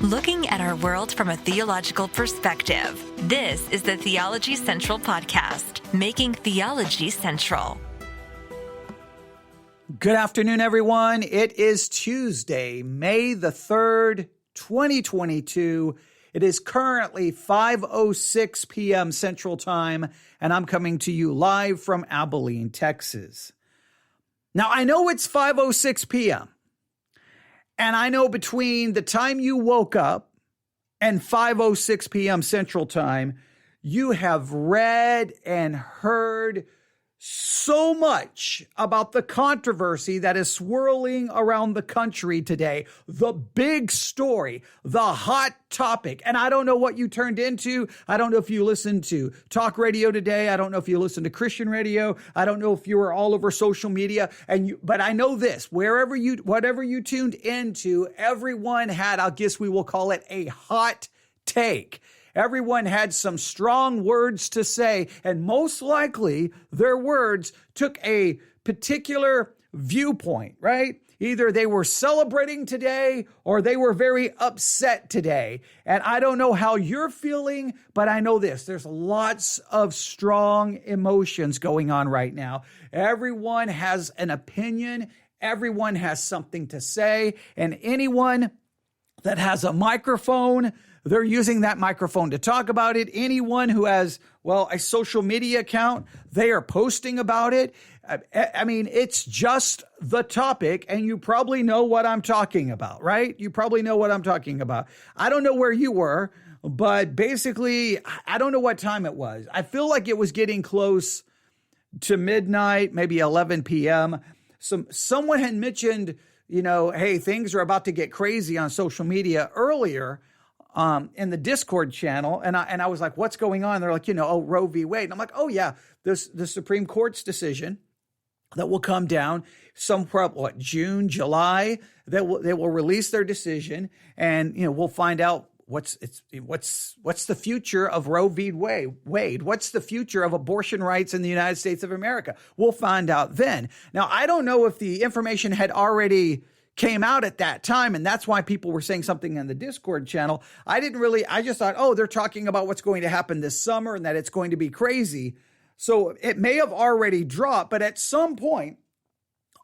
Looking at our world from a theological perspective. This is the Theology Central Podcast, making theology central. Good afternoon, everyone. It is Tuesday, May the 3rd, 2022. It is currently 5:06 p.m. Central Time, and I'm coming to you live from Abilene, Texas. Now, I know it's 5:06 p.m., and I know between the time you woke up and 5:06 p.m. Central Time, you have read and heard so much about the controversy that is swirling around the country today. The big story, the hot topic. And I don't know what you turned into. I don't know if you listened to talk radio today. I don't know if you listened to Christian radio. I don't know if you were all over social media. But I know this, whatever you tuned into, everyone had, I guess we will call it a hot take. Everyone had some strong words to say, and most likely their words took a particular viewpoint, right? Either they were celebrating today or they were very upset today. And I don't know how you're feeling, but I know this. There's lots of strong emotions going on right now. Everyone has an opinion. Everyone has something to say. And anyone that has a microphone, they're using that microphone to talk about it. Anyone who has, a social media account, they are posting about it. I mean, it's just the topic, and you probably know what I'm talking about, right? You probably know what I'm talking about. I don't know where you were, but basically, I don't know what time it was. I feel like it was getting close to midnight, maybe 11 p.m. Someone had mentioned, hey, things are about to get crazy on social media earlier in the Discord channel. And I was like, what's going on? They're like, Roe v. Wade. And I'm like, oh yeah, the Supreme Court's decision that will come down June, July, they will release their decision, and, we'll find out what's the future of Roe v. Wade? What's the future of abortion rights in the United States of America? We'll find out then. Now, I don't know if the information had already came out at that time, and that's why people were saying something in the Discord channel. I just thought, they're talking about what's going to happen this summer and that it's going to be crazy. So it may have already dropped, but at some point,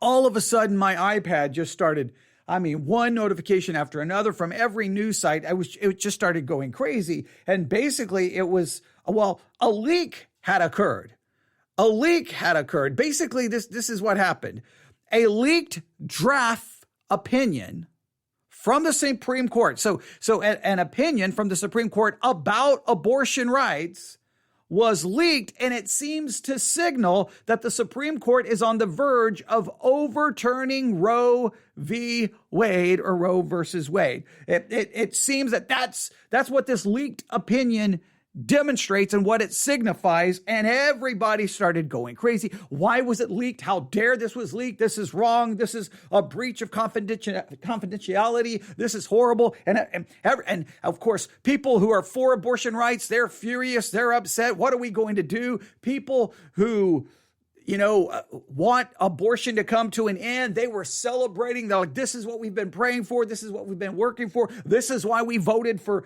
all of a sudden, my iPad just started, one notification after another from every news site. It just started going crazy. And basically it was, a leak had occurred. Basically, this is what happened. A leaked draft opinion from the Supreme Court. So an opinion from the Supreme Court about abortion rights was leaked, and it seems to signal that the Supreme Court is on the verge of overturning Roe v. Wade, or Roe versus Wade. It seems that that's what this leaked opinion demonstrates and what it signifies, and everybody started going crazy. Why was it leaked? How dare this was leaked? This is wrong. This is a breach of confidentiality. This is horrible. And of course, people who are for abortion rights, they're furious. They're upset. What are we going to do? People who want abortion to come to an end, they were celebrating. They're like, this is what we've been praying for. This is what we've been working for. This is why we voted for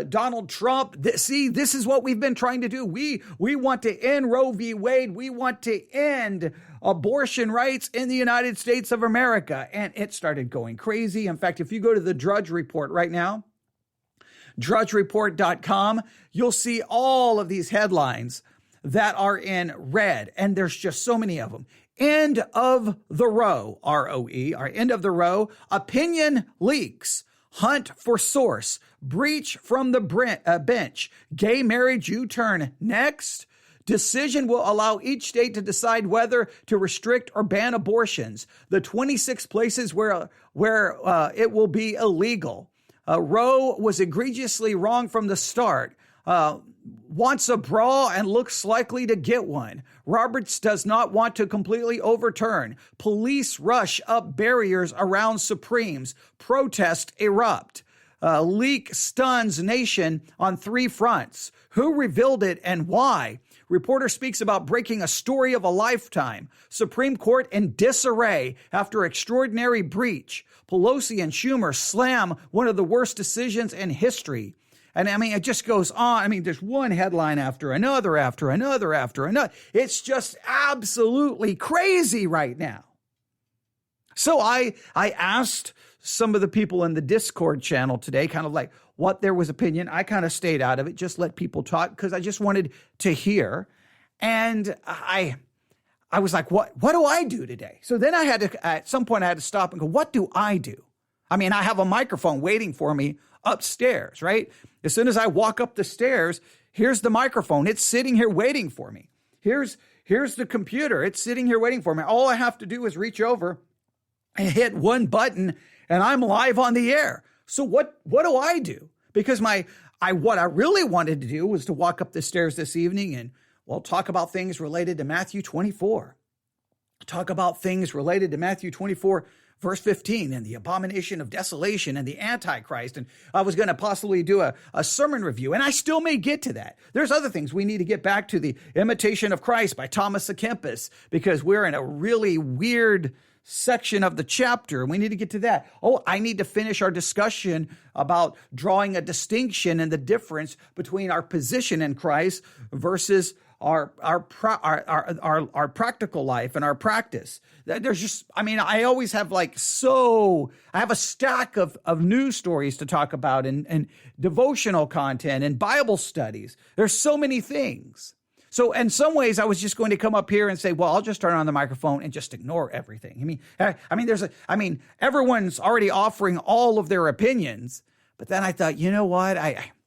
Donald Trump. This is what we've been trying to do. We want to end Roe v. Wade. We want to end abortion rights in the United States of America. And it started going crazy. In fact, if you go to the Drudge Report right now, drudgereport.com, you'll see all of these headlines that are in red, and there's just so many of them. End of the Roe, R-O-E, or End of the Roe, opinion leaks, hunt for source, breach from the bench, gay marriage U-turn next. Decision will allow each state to decide whether to restrict or ban abortions. The 26 places where it will be illegal. Roe was egregiously wrong from the start. Wants a bra and looks likely to get one. Roberts does not want to completely overturn. Police rush up barriers around Supremes. Protests erupt. leak stuns nation on 3 fronts. Who revealed it and why? Reporter speaks about breaking a story of a lifetime. Supreme Court in disarray after extraordinary breach. Pelosi and Schumer slam one of the worst decisions in history. And I mean, it just goes on. I mean, there's one headline after another, after another, after another. It's just absolutely crazy right now. So I asked some of the people in the Discord channel today, kind of like what there was opinion. I kind of stayed out of it, just let people talk because I just wanted to hear. And I was like, what do I do today? So then I had to, at some point I had to stop and go, what do I do? I mean, I have a microphone waiting for me upstairs, right? As soon as I walk up the stairs, here's the microphone. It's sitting here waiting for me. Here's the computer. It's sitting here waiting for me. All I have to do is reach over and hit one button and I'm live on the air. So what do I do? Because what I really wanted to do was to walk up the stairs this evening and, well, talk about things related to Matthew 24. Talk about things related to Matthew 24, verse 15, and the abomination of desolation and the Antichrist. And I was going to possibly do a sermon review, and I still may get to that. There's other things. We need to get back to the Imitation of Christ by Thomas à Kempis, because we're in a really weird section of the chapter, and we need to get to that. Oh, I need to finish our discussion about drawing a distinction and the difference between our position in Christ versus our practical life and our practice. There's just, I mean, I always have I have a stack of news stories to talk about and devotional content and Bible studies. There's so many things. So in some ways, I was just going to come up here and say, well, I'll just turn on the microphone and just ignore everything. I mean, everyone's already offering all of their opinions. But then I thought, you know what?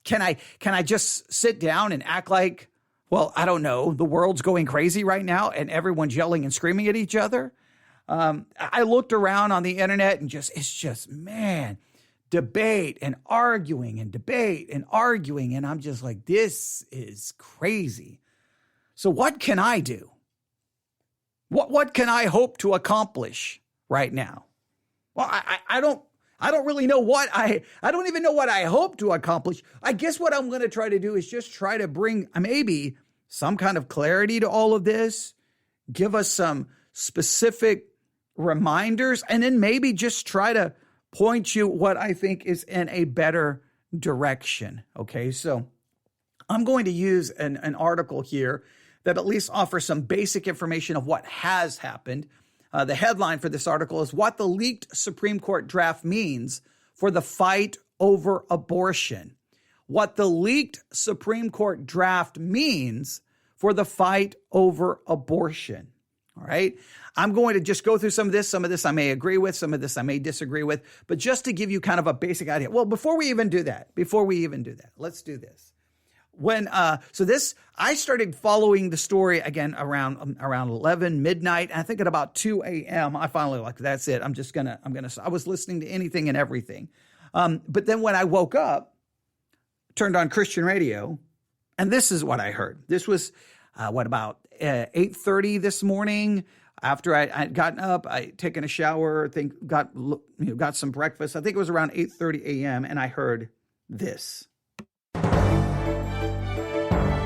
Can I just sit down and act like, well, I don't know, the world's going crazy right now and everyone's yelling and screaming at each other? I looked around on the internet and it's just, man, debate and arguing and debate and arguing. And I'm just like, this is crazy. So what can I do? What can I hope to accomplish right now? Well, I don't really know I don't even know what I hope to accomplish. I guess what I'm going to try to do is just try to bring maybe some kind of clarity to all of this, give us some specific reminders, and then maybe just try to point you what I think is in a better direction. Okay, so I'm going to use an article here that at least offers some basic information of what has happened. The headline for this article is What the Leaked Supreme Court Draft Means for the Fight Over Abortion. What the leaked Supreme Court draft means for the fight over abortion. All right. I'm going to just go through some of this. Some of this I may agree with. Some of this I may disagree with. But just to give you kind of a basic idea. Well, before we even do that, let's do this. I started following the story again around 11 midnight. And I think at about 2 a.m. I finally that's it. I was listening to anything and everything. But then when I woke up, turned on Christian radio, and this is what I heard. This was about 8:30 this morning. After I'd gotten up, I'd taken a shower, got some breakfast. I think it was around 8:30 a.m. and I heard this.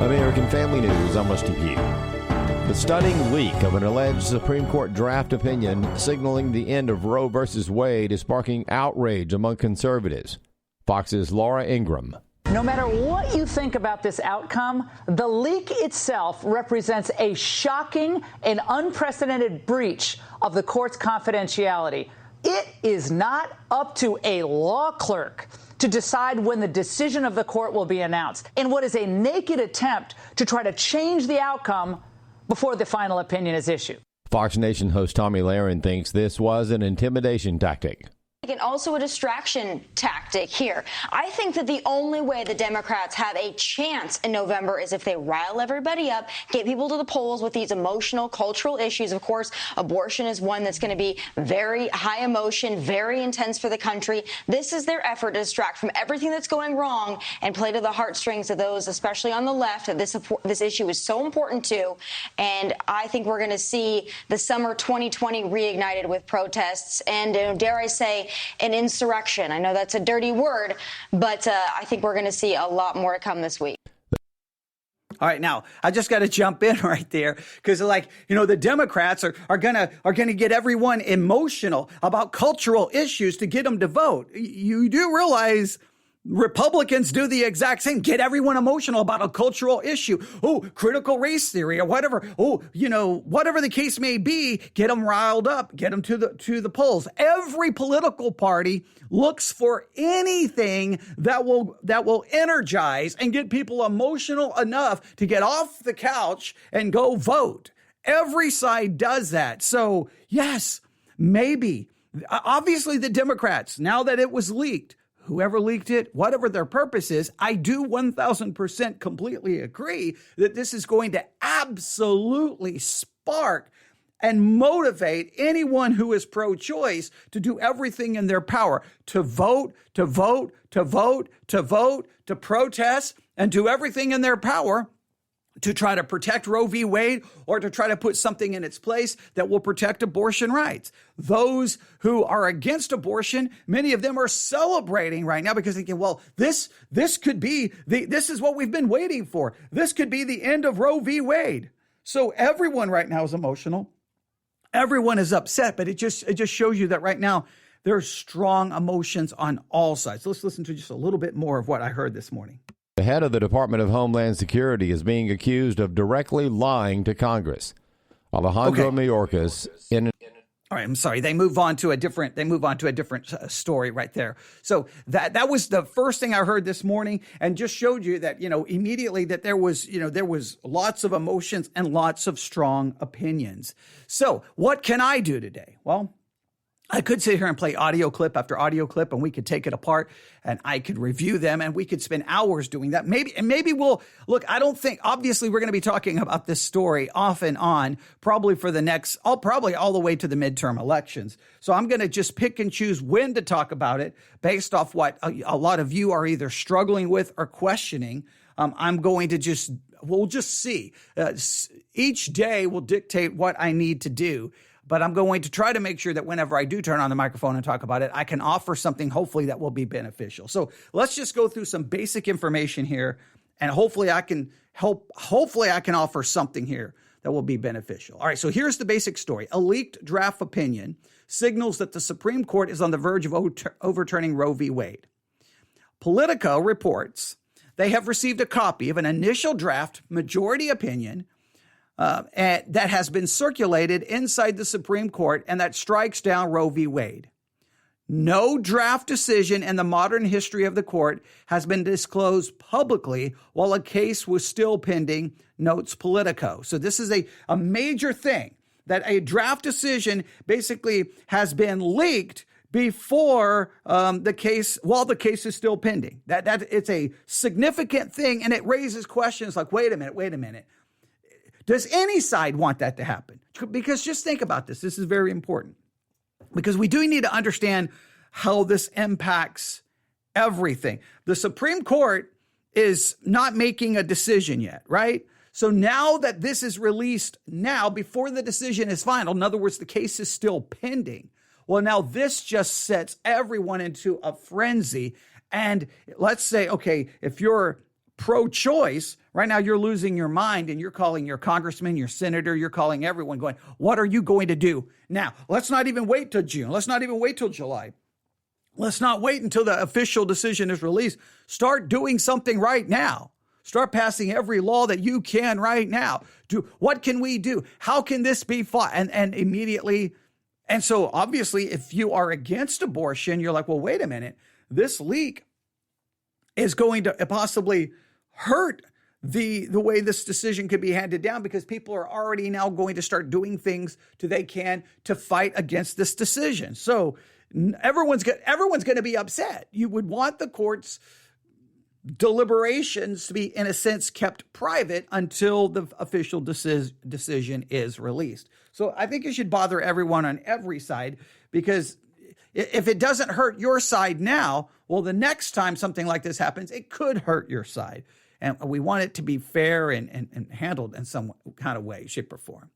American Family News, I'm Rusty Pugh. The stunning leak of an alleged Supreme Court draft opinion signaling the end of Roe versus Wade is sparking outrage among conservatives. Fox's Laura Ingram. No matter what you think about this outcome, the leak itself represents a shocking and unprecedented breach of the court's confidentiality. It is not up to a law clerk to decide when the decision of the court will be announced in what is a naked attempt to try to change the outcome before the final opinion is issued. Fox Nation host Tommy Lahren thinks this was an intimidation tactic. And also a distraction tactic here. I think that the only way the Democrats have a chance in November is if they rile everybody up, get people to the polls with these emotional, cultural issues. Of course, abortion is one that's going to be very high emotion, very intense for the country. This is their effort to distract from everything that's going wrong and play to the heartstrings of those, especially on the left, that this issue is so important to. And I think we're going to see the summer 2020 reignited with protests and, dare I say, an insurrection. I know that's a dirty word, but I think we're going to see a lot more to come this week. All right, now I just got to jump in right there because, the Democrats are gonna get everyone emotional about cultural issues to get them to vote. You do realize Republicans do the exact same. Get everyone emotional about a cultural issue. Oh, critical race theory or whatever. Oh, whatever the case may be, get them riled up, get them to the polls. Every political party looks for anything that will energize and get people emotional enough to get off the couch and go vote. Every side does that. So, yes, maybe. Obviously, the Democrats, now that it was leaked, whoever leaked it, whatever their purpose is, I do 1,000% completely agree that this is going to absolutely spark and motivate anyone who is pro-choice to do everything in their power to vote, to vote, to vote, to vote, to protest, and do everything in their power to try to protect Roe v. Wade or to try to put something in its place that will protect abortion rights. Those who are against abortion, many of them are celebrating right now because thinking, well, this could be this is what we've been waiting for. This could be the end of Roe v. Wade. So everyone right now is emotional. Everyone is upset, but it just shows you that right now there's strong emotions on all sides. Let's listen to just a little bit more of what I heard this morning. The head of the Department of Homeland Security is being accused of directly lying to Congress. Alejandro Mayorkas All right, I'm sorry. They move on to a different story right there. So that was the first thing I heard this morning, and just showed you that immediately that there was lots of emotions and lots of strong opinions. So what can I do today? Well, I could sit here and play audio clip after audio clip, and we could take it apart and I could review them, and we could spend hours doing that. Maybe we'll look. I don't think, obviously, we're going to be talking about this story off and on, probably for the next, probably all the way to the midterm elections. So I'm going to just pick and choose when to talk about it based off what a lot of you are either struggling with or questioning. I'm going to we'll just see. Each day will dictate what I need to do. But I'm going to try to make sure that whenever I do turn on the microphone and talk about it, I can offer something hopefully that will be beneficial. So let's just go through some basic information here, and hopefully I can offer something here that will be beneficial. All right, so here's the basic story. A leaked draft opinion signals that the Supreme Court is on the verge of overturning Roe v. Wade. Politico reports they have received a copy of an initial draft majority opinion that has been circulated inside the Supreme Court and that strikes down Roe v. Wade. No draft decision in the modern history of the court has been disclosed publicly while a case was still pending, notes Politico. So this is a major thing, that a draft decision basically has been leaked before the case, while the case is still pending. That it's a significant thing, and it raises questions like, wait a minute. Does any side want that to happen? Because just think about this. This is very important, because we do need to understand how this impacts everything. The Supreme Court is not making a decision yet, right? So now that this is released now, before the decision is final, in other words, the case is still pending. Well, now this just sets everyone into a frenzy. And let's say, okay, if you're pro-choice, right now you're losing your mind and you're calling your congressman, your senator, you're calling everyone going, what are you going to do now? Let's not even wait till June. Let's not even wait till July. Let's not wait until the official decision is released. Start doing something right now. Start passing every law that you can right now. What can we do? How can this be fought? And immediately. And so obviously, if you are against abortion, you're like, well, wait a minute. This leak is going to possibly hurt the way this decision could be handed down, because people are already now going to start doing things they can to fight against this decision. So everyone's going to be upset. You would want the court's deliberations to be, in a sense, kept private until the official decision is released. So I think it should bother everyone on every side, because if it doesn't hurt your side now, well, the next time something like this happens, it could hurt your side. And we want it to be fair and handled in some kind of way, shape, or form.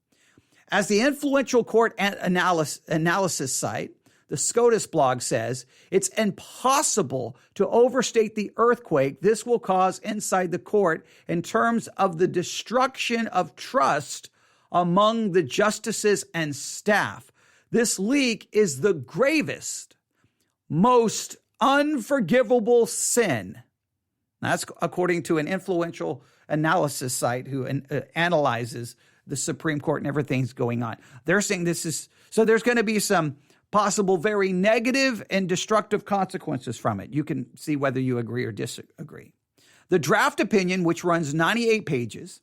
As the influential court analysis site, The SCOTUS blog says, it's impossible to overstate the earthquake this will cause inside the court in terms of the destruction of trust among the justices and staff. This leak is the gravest, most unforgivable sin. That's according to an influential analysis site who analyzes the Supreme Court and everything's going on. They're saying so there's going to be some possible very negative and destructive consequences from it. You can see whether you agree or disagree. The draft opinion, which runs 98 pages,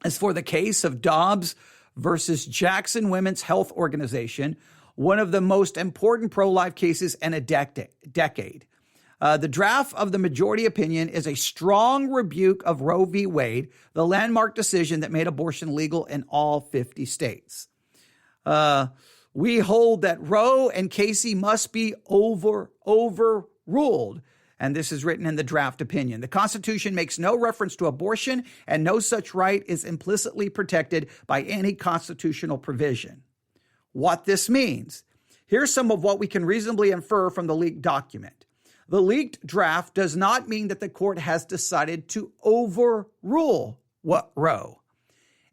is for the case of Dobbs versus Jackson Women's Health Organization, one of the most important pro-life cases in a decade. The draft of the majority opinion is a strong rebuke of Roe v. Wade, the landmark decision that made abortion legal in all 50 states. We hold that Roe and Casey must be overruled. And this is written in the draft opinion. The Constitution makes no reference to abortion, and no such right is implicitly protected by any constitutional provision. What this means. Here's some of what we can reasonably infer from the leaked document. The leaked draft does not mean that the court has decided to overrule Roe.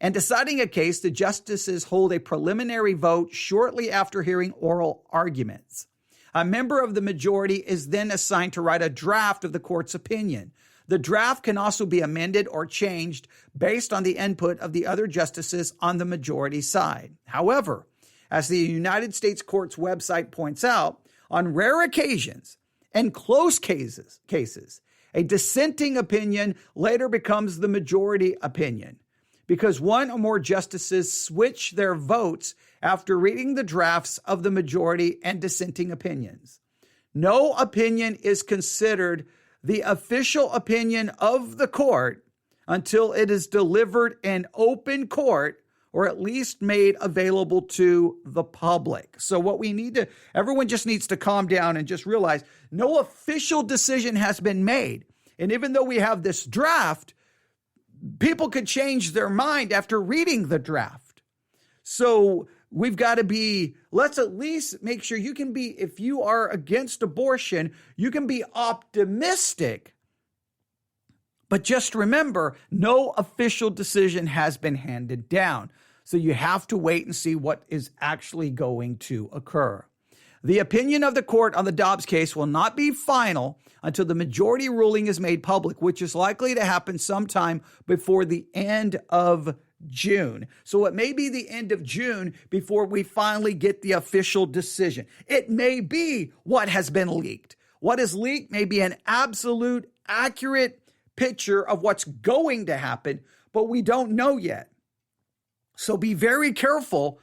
In deciding a case, the justices hold a preliminary vote shortly after hearing oral arguments. A member of the majority is then assigned to write a draft of the court's opinion. The draft can also be amended or changed based on the input of the other justices on the majority side. However, as the United States Court's website points out, on rare occasions and close cases, a dissenting opinion later becomes the majority opinion because one or more justices switch their votes after reading the drafts of the majority and dissenting opinions. No opinion is considered the official opinion of the court until it is delivered in open court or at least made available to the public. So what we need to, everyone just needs to calm down and just realize no official decision has been made. And even though we have this draft, people could change their mind after reading the draft. So we've got to let's at least make sure you can be, if you are against abortion, you can be optimistic. But just remember, no official decision has been handed down. So you have to wait and see what is actually going to occur. The opinion of the court on the Dobbs case will not be final until the majority ruling is made public, which is likely to happen sometime before the end of June. So it may be the end of June before we finally get the official decision. It may be what has been leaked. What is leaked may be an absolute accurate picture of what's going to happen, but we don't know yet. So be very careful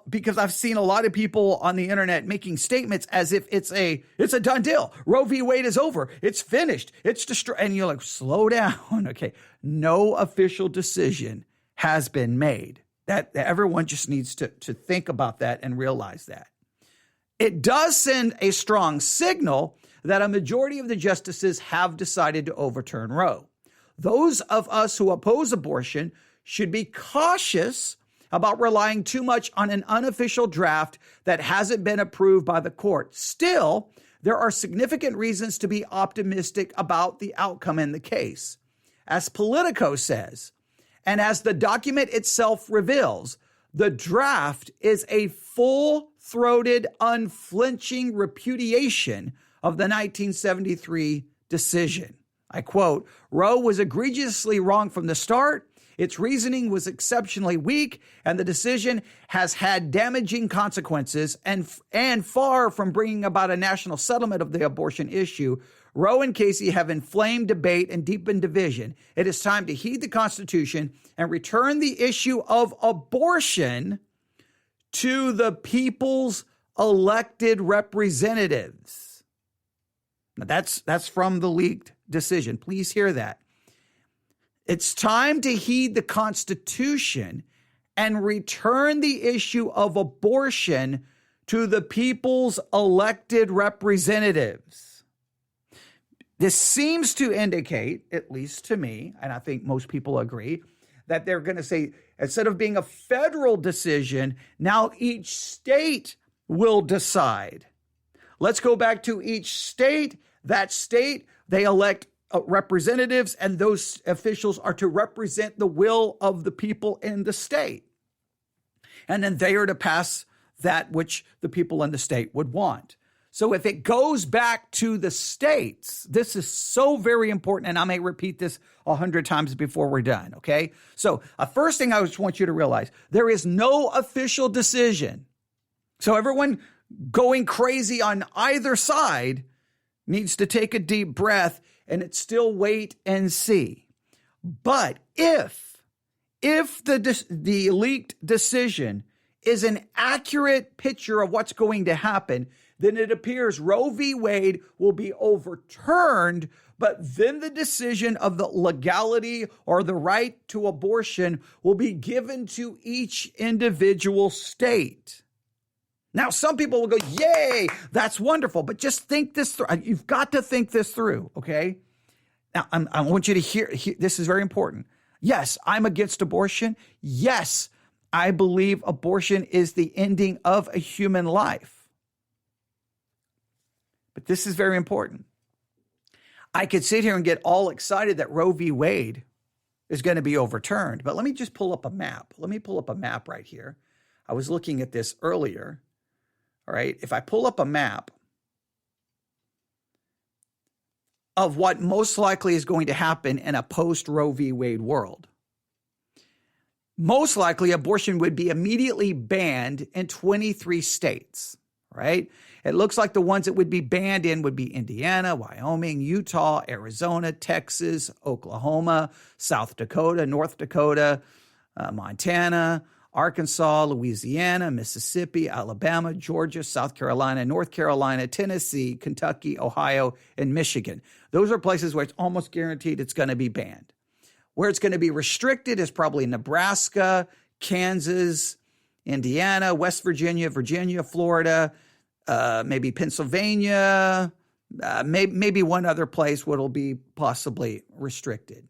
because I've seen a lot of people on the internet making statements as if it's a done deal. Roe v. Wade is over. It's finished. It's destroyed. And you're like, slow down. Okay. No official decision has been made. That everyone just needs to think about that and realize that. It does send a strong signal that a majority of the justices have decided to overturn Roe. Those of us who oppose abortion should be cautious about relying too much on an unofficial draft that hasn't been approved by the court. Still, there are significant reasons to be optimistic about the outcome in the case. As Politico says, and as the document itself reveals, the draft is a full-throated, unflinching repudiation of the 1973 decision. I quote, Roe was egregiously wrong from the start. Its reasoning was exceptionally weak, and the decision has had damaging consequences. And far from bringing about a national settlement of the abortion issue, Roe and Casey have inflamed debate and deepened division. It is time to heed the Constitution and return the issue of abortion to the people's elected representatives. Now that's from the leaked decision. Please hear that. It's time to heed the Constitution and return the issue of abortion to the people's elected representatives. This seems to indicate, at least to me, and I think most people agree, that they're going to say, instead of being a federal decision, now each state will decide. Let's go back to each state. That state, they elect representatives, and those officials are to represent the will of the people in the state. And then they are to pass that which the people in the state would want. So if it goes back to the states, this is so very important, and I may repeat this 100 times before we're done, okay? So first thing I just want you to realize, there is no official decision. So everyone going crazy on either side needs to take a deep breath, and it's still wait and see. But if the leaked decision is an accurate picture of what's going to happen, then it appears Roe v. Wade will be overturned, but then the decision of the legality or the right to abortion will be given to each individual state. Now, some people will go, yay, that's wonderful, but just think this through. You've got to think this through, okay? Now, I want you to hear, this is very important. Yes, I'm against abortion. Yes, I believe abortion is the ending of a human life. But this is very important. I could sit here and get all excited that Roe v. Wade is going to be overturned, but let me just pull up a map. Let me pull up a map right here. I was looking at this earlier. All right, if I pull up a map of what most likely is going to happen in a post-Roe v. Wade world, most likely abortion would be immediately banned in 23 states, right? It looks like the ones that would be banned in would be Indiana, Wyoming, Utah, Arizona, Texas, Oklahoma, South Dakota, North Dakota, Montana, Arkansas, Louisiana, Mississippi, Alabama, Georgia, South Carolina, North Carolina, Tennessee, Kentucky, Ohio, and Michigan. Those are places where it's almost guaranteed it's going to be banned. Where it's going to be restricted is probably Nebraska, Kansas, Indiana, West Virginia, Florida, maybe Pennsylvania, maybe one other place where it'll be possibly restricted.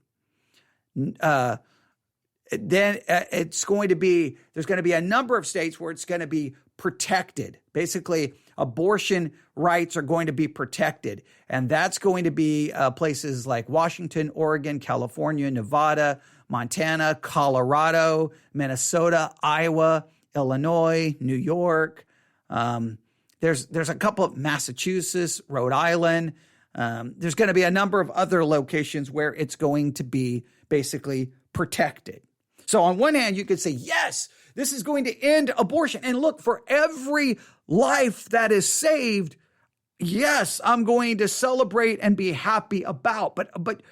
Then it's going to be, there's going to be a number of states where it's going to be protected. Basically, abortion rights are going to be protected. And that's going to be places like Washington, Oregon, California, Nevada, Montana, Colorado, Minnesota, Iowa, Illinois, New York. There's a couple of Massachusetts, Rhode Island. There's going to be a number of other locations where it's going to be basically protected. So on one hand, you could say, yes, this is going to end abortion. And look, for every life that is saved, yes, I'm going to celebrate and be happy about. But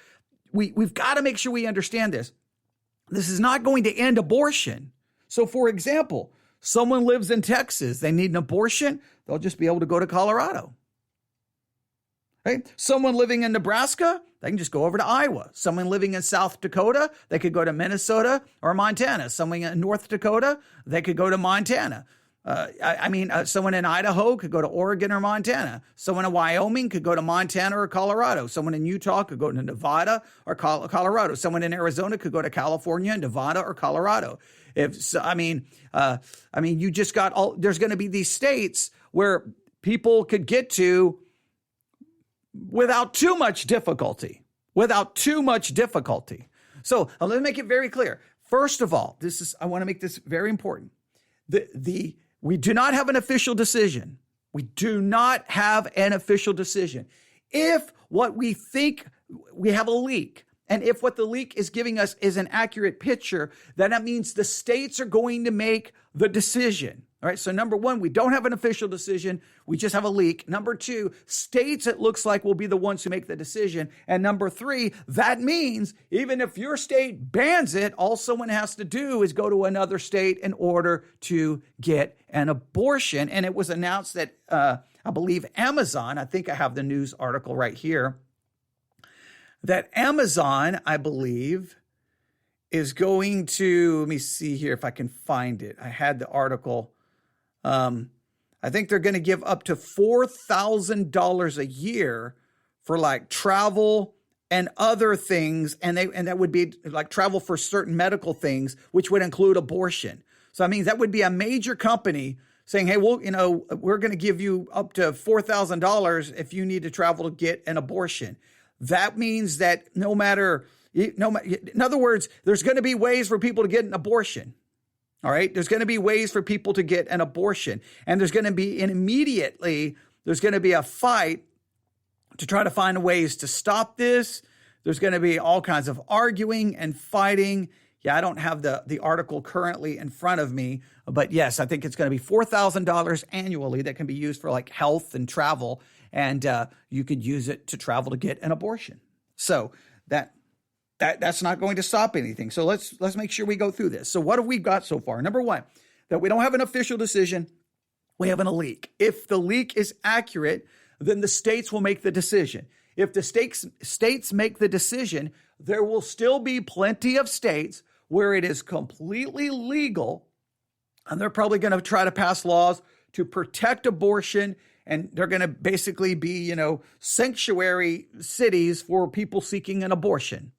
we've got to make sure we understand this. This is not going to end abortion. So for example, someone lives in Texas, they need an abortion, they'll just be able to go to Colorado. Right? Someone living in Nebraska, they can just go over to Iowa. Someone living in South Dakota, they could go to Minnesota or Montana. Someone in North Dakota, they could go to Montana. Someone in Idaho could go to Oregon or Montana. Someone in Wyoming could go to Montana or Colorado. Someone in Utah could go to Nevada or Colorado. Someone in Arizona could go to California, Nevada, or Colorado. You just got all. There's going to be these states where people could get to without too much difficulty. So let me make it very clear. First of all, I want to make this very important. We do not have an official decision. If what we think, we have a leak, and if what the leak is giving us is an accurate picture, then that means the states are going to make the decision. All right. So number one, we don't have an official decision. We just have a leak. Number two, states, it looks like, will be the ones who make the decision. And number three, that means even if your state bans it, all someone has to do is go to another state in order to get an abortion. And it was announced that, I believe Amazon, I think I have the news article right here, that Amazon, I believe, is going to, let me see here if I can find it. I had the article. I think they're going to give up to $4,000 a year for like travel and other things. And that would be like travel for certain medical things, which would include abortion. So I mean, that would be a major company saying, hey, well, we're going to give you up to $4,000 if you need to travel to get an abortion. That means that in other words, there's going to be ways for people to get an abortion. All right. There's going to be ways for people to get an abortion. And there's going to be a fight to try to find ways to stop this. There's going to be all kinds of arguing and fighting. Yeah, I don't have the article currently in front of me, but yes, I think it's going to be $4,000 annually that can be used for like health and travel, and you could use it to travel to get an abortion. So that's not going to stop anything. So let's make sure we go through this. So what have we got so far? Number one, that we don't have an official decision. We have a leak. If the leak is accurate, then the states will make the decision. If the states make the decision, there will still be plenty of states where it is completely legal, and they're probably going to try to pass laws to protect abortion, and they're going to basically be, sanctuary cities for people seeking an abortion.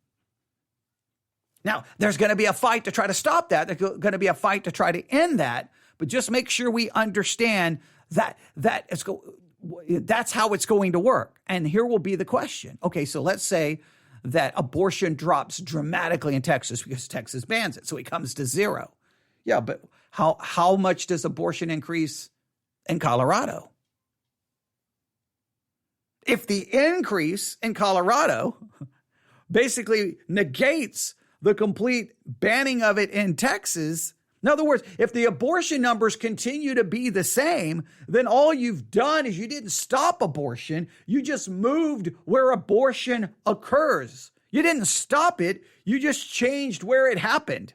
Now, there's going to be a fight to try to stop that. There's going to be a fight to try to end that, but just make sure we understand that's how it's going to work. And here will be the question. Okay, so let's say that abortion drops dramatically in Texas because Texas bans it, so it comes to zero. Yeah, but how much does abortion increase in Colorado? If the increase in Colorado basically negates the complete banning of it in Texas, in other words, if the abortion numbers continue to be the same, then all you've done is you didn't stop abortion. You just moved where abortion occurs. You didn't stop it. You just changed where it happened.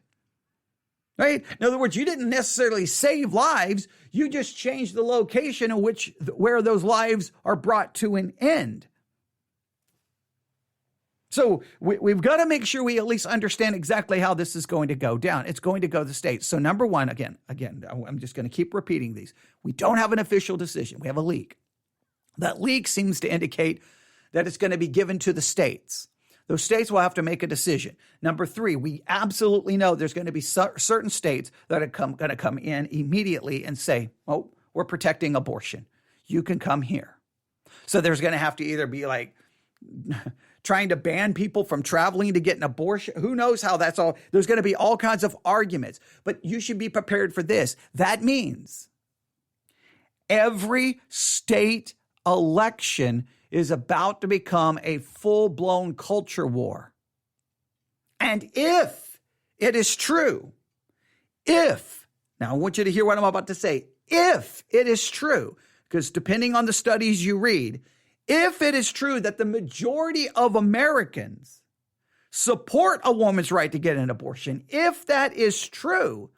Right? In other words, you didn't necessarily save lives. You just changed the location in where those lives are brought to an end. So we've got to make sure we at least understand exactly how this is going to go down. It's going to go to the states. So number one, again, I'm just going to keep repeating these. We don't have an official decision. We have a leak. That leak seems to indicate that it's going to be given to the states. Those states will have to make a decision. Number three, we absolutely know there's going to be certain states that are going to come in immediately and say, oh, we're protecting abortion. You can come here. So there's going to have to either be like trying to ban people from traveling to get an abortion. Who knows how that's all. There's going to be all kinds of arguments, but you should be prepared for this. That means every state election is about to become a full-blown culture war. And if it is true, now I want you to hear what I'm about to say, if it is true, because depending on the studies you read, if it is true that the majority of Americans support a woman's right to get an abortion, if that is true,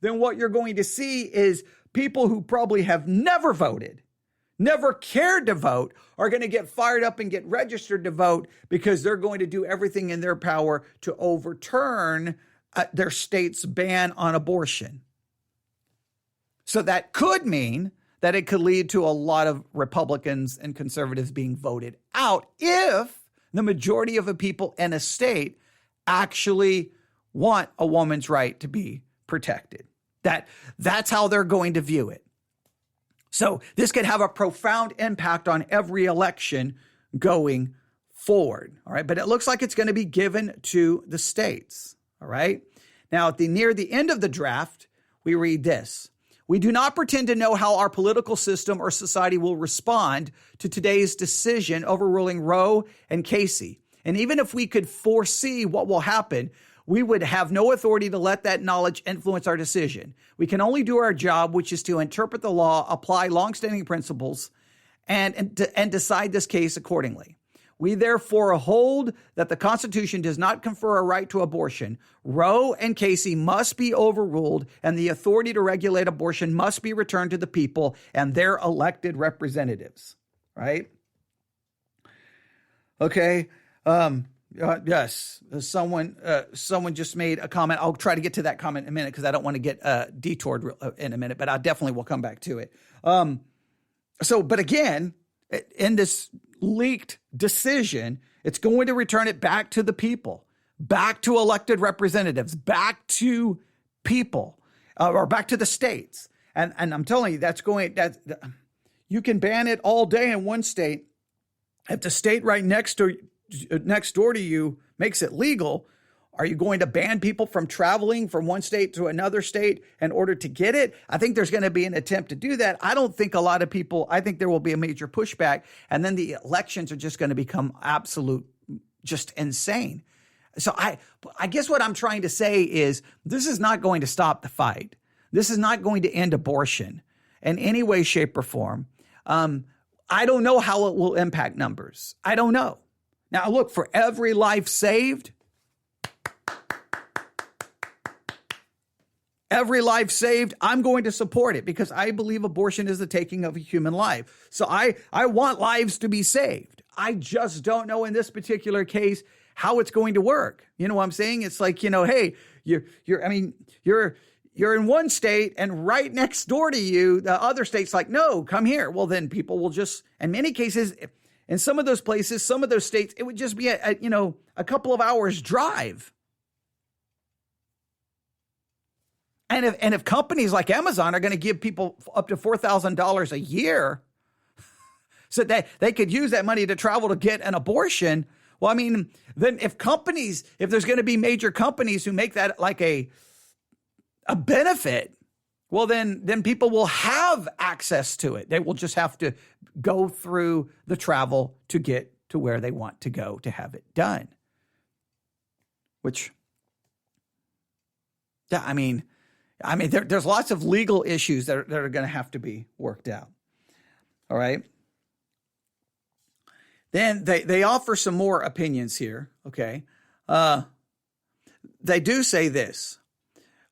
then what you're going to see is people who probably have never voted, never cared to vote, are going to get fired up and get registered to vote because they're going to do everything in their power to overturn their state's ban on abortion. So that could mean that it could lead to a lot of Republicans and conservatives being voted out if the majority of the people in a state actually want a woman's right to be protected. That's how they're going to view it. So this could have a profound impact on every election going forward. All right. But it looks like it's going to be given to the states. All right. Now, near the end of the draft, we read this. We do not pretend to know how our political system or society will respond to today's decision overruling Roe and Casey. And even if we could foresee what will happen, we would have no authority to let that knowledge influence our decision. We can only do our job, which is to interpret the law, apply longstanding principles, and decide this case accordingly. We therefore hold that the Constitution does not confer a right to abortion. Roe and Casey must be overruled, and the authority to regulate abortion must be returned to the people and their elected representatives. Right? Okay. Yes. Someone just made a comment. I'll try to get to that comment in a minute because I don't want to get detoured in a minute, but I definitely will come back to it. But again, in this leaked decision, it's going to return it back to the people, back to elected representatives, back to people, or back to the states. And I'm telling you, you can ban it all day in one state. If the state right next door to you makes it legal, are you going to ban people from traveling from one state to another state in order to get it? I think there's going to be an attempt to do that. I don't think a lot of people, I think there will be a major pushback, and then the elections are just going to become absolute, just insane. So I guess what I'm trying to say is this is not going to stop the fight. This is not going to end abortion in any way, shape, or form. I don't know how it will impact numbers. I don't know. Now, look, for every life saved, I'm going to support it because I believe abortion is the taking of a human life. So I want lives to be saved. I just don't know in this particular case how it's going to work. You know what I'm saying? It's like, hey, you're in one state and right next door to you, the other state's like, no, come here. Well, then people will just, in many cases, in some of those places, some of those states, it would just be a couple of hours drive. And if companies like Amazon are going to give people up to $4,000 a year so that they could use that money to travel to get an abortion, well, I mean, then if there's going to be major companies who make that like a benefit, well, then people will have access to it. They will just have to go through the travel to get to where they want to go to have it done. Which, yeah, I mean, there's lots of legal issues that are going to have to be worked out. All right. Then they offer some more opinions here. Okay. They do say this.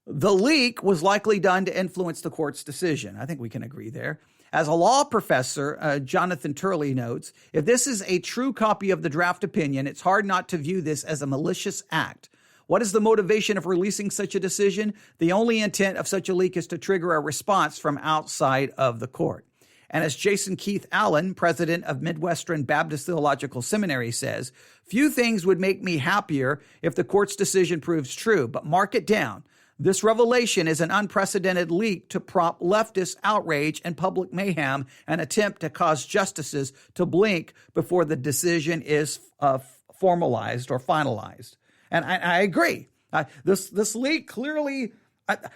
The leak was likely done to influence the court's decision. I think we can agree there. As a law professor, Jonathan Turley notes, if this is a true copy of the draft opinion, it's hard not to view this as a malicious act. What is the motivation of releasing such a decision? The only intent of such a leak is to trigger a response from outside of the court. And as Jason Keith Allen, president of Midwestern Baptist Theological Seminary, says, few things would make me happier if the court's decision proves true, but mark it down. This revelation is an unprecedented leak to prompt leftist outrage and public mayhem, an attempt to cause justices to blink before the decision is formalized or finalized. And I agree. This leak clearly,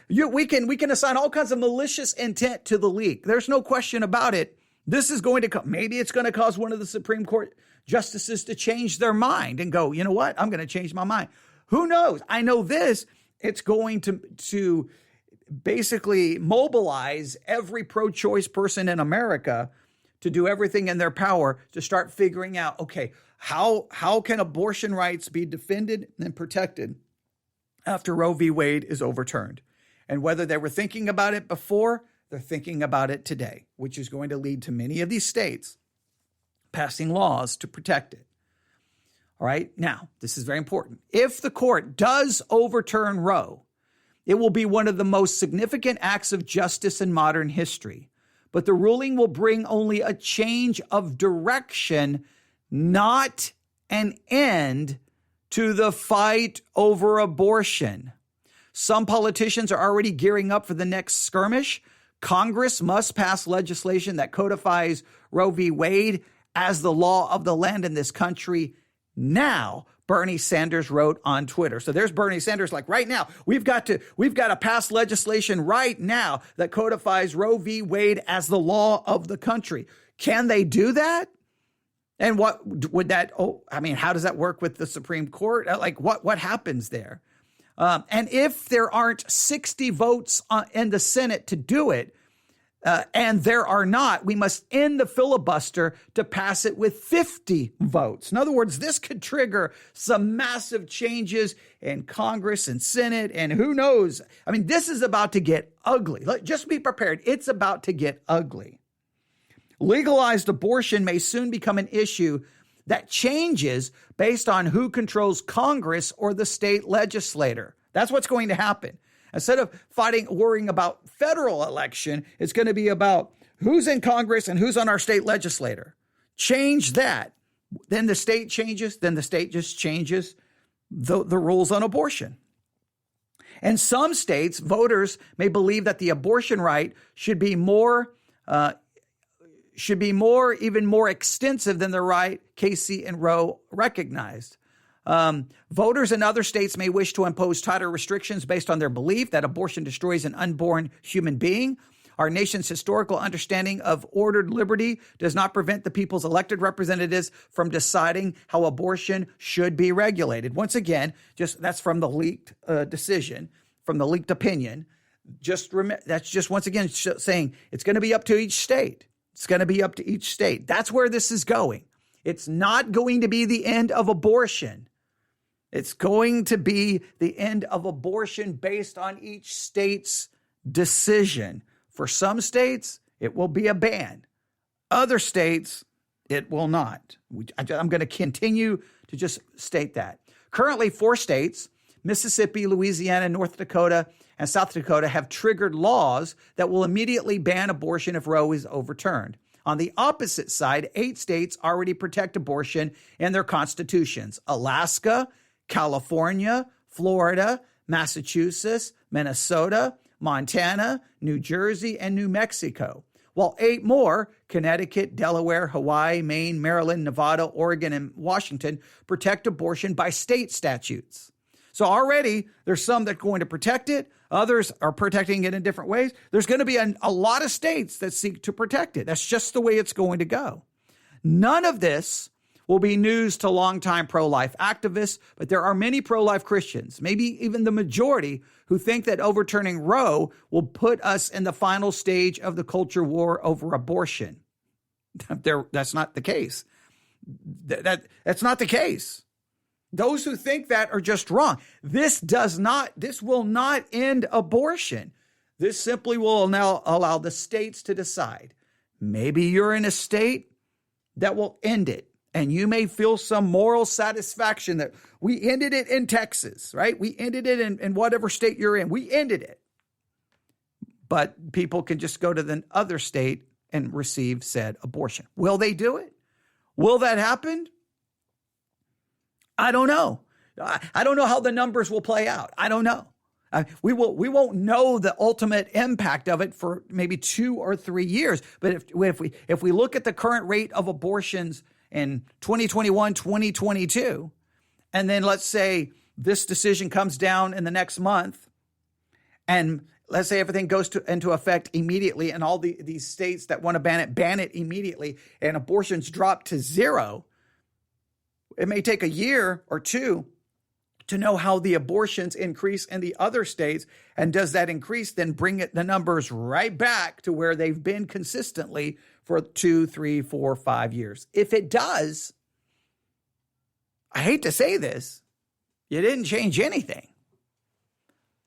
we can assign all kinds of malicious intent to the leak. There's no question about it. This is going to maybe it's going to cause one of the Supreme Court justices to change their mind and go, you know what? I'm going to change my mind. Who knows? I know this. It's going to basically mobilize every pro-choice person in America to do everything in their power to start figuring out, okay, how can abortion rights be defended and protected after Roe v. Wade is overturned? And whether they were thinking about it before, they're thinking about it today, which is going to lead to many of these states passing laws to protect it. All right. Now, this is very important. If the court does overturn Roe, it will be one of the most significant acts of justice in modern history. But the ruling will bring only a change of direction, not an end to the fight over abortion. Some politicians are already gearing up for the next skirmish. Congress must pass legislation that codifies Roe v. Wade as the law of the land in this country now, Bernie Sanders wrote on Twitter. So there's Bernie Sanders like right now, we've got to pass legislation right now that codifies Roe v. Wade as the law of the country. Can they do that? And what would that, how does that work with the Supreme Court? Like what happens there? And if there aren't 60 votes in the Senate to do it, and there are not, we must end the filibuster to pass it with 50 votes. In other words, this could trigger some massive changes in Congress and Senate, and who knows? I mean, this is about to get ugly. Just be prepared. It's about to get ugly. Legalized abortion may soon become an issue that changes based on who controls Congress or the state legislator. That's what's going to happen. Instead of worrying about federal election, it's going to be about who's in Congress and who's on our state legislator. Change that. Then the state changes. Then the state just changes the rules on abortion. In some states, voters may believe that the abortion right should be even more extensive than the right Casey and Roe recognized. Voters in other states may wish to impose tighter restrictions based on their belief that abortion destroys an unborn human being. Our nation's historical understanding of ordered liberty does not prevent the people's elected representatives from deciding how abortion should be regulated. Once again, that's from the leaked decision, from the leaked opinion. That's just once again saying it's going to be up to each state. It's going to be up to each state. That's where this is going. It's not going to be the end of abortion. It's going to be the end of abortion based on each state's decision. For some states, it will be a ban. Other states, it will not. I'm going to continue to just state that. Currently, 4 states, Mississippi, Louisiana, North Dakota, and South Dakota, have triggered laws that will immediately ban abortion if Roe is overturned. On the opposite side, 8 states already protect abortion in their constitutions: Alaska, California, Florida, Massachusetts, Minnesota, Montana, New Jersey, and New Mexico, while 8 more, Connecticut, Delaware, Hawaii, Maine, Maryland, Nevada, Oregon, and Washington, protect abortion by state statutes. So already there's some that are going to protect it. Others are protecting it in different ways. There's going to be a lot of states that seek to protect it. That's just the way it's going to go. None of this will be news to longtime pro-life activists, but there are many pro-life Christians, maybe even the majority, who think that overturning Roe will put us in the final stage of the culture war over abortion. That's not the case. That's not the case. Those who think that are just wrong. This will not end abortion. This simply will now allow the states to decide. Maybe you're in a state that will end it, and you may feel some moral satisfaction that we ended it in Texas, right? We ended it in whatever state you're in. We ended it. But people can just go to the other state and receive said abortion. Will they do it? Will that happen? I don't know. I don't know how the numbers will play out. I don't know. We won't know the ultimate impact of it for maybe 2 or 3 years. But if we look at the current rate of abortions in 2021, 2022, and then let's say this decision comes down in the next month, and let's say everything goes into effect immediately, and all these states that want to ban it immediately, and abortions drop to 0. It may take a year or 2 to know how the abortions increase in the other states. And does that increase then bring the numbers right back to where they've been consistently for 2, 3, 4, 5 years? If it does, I hate to say this, you didn't change anything.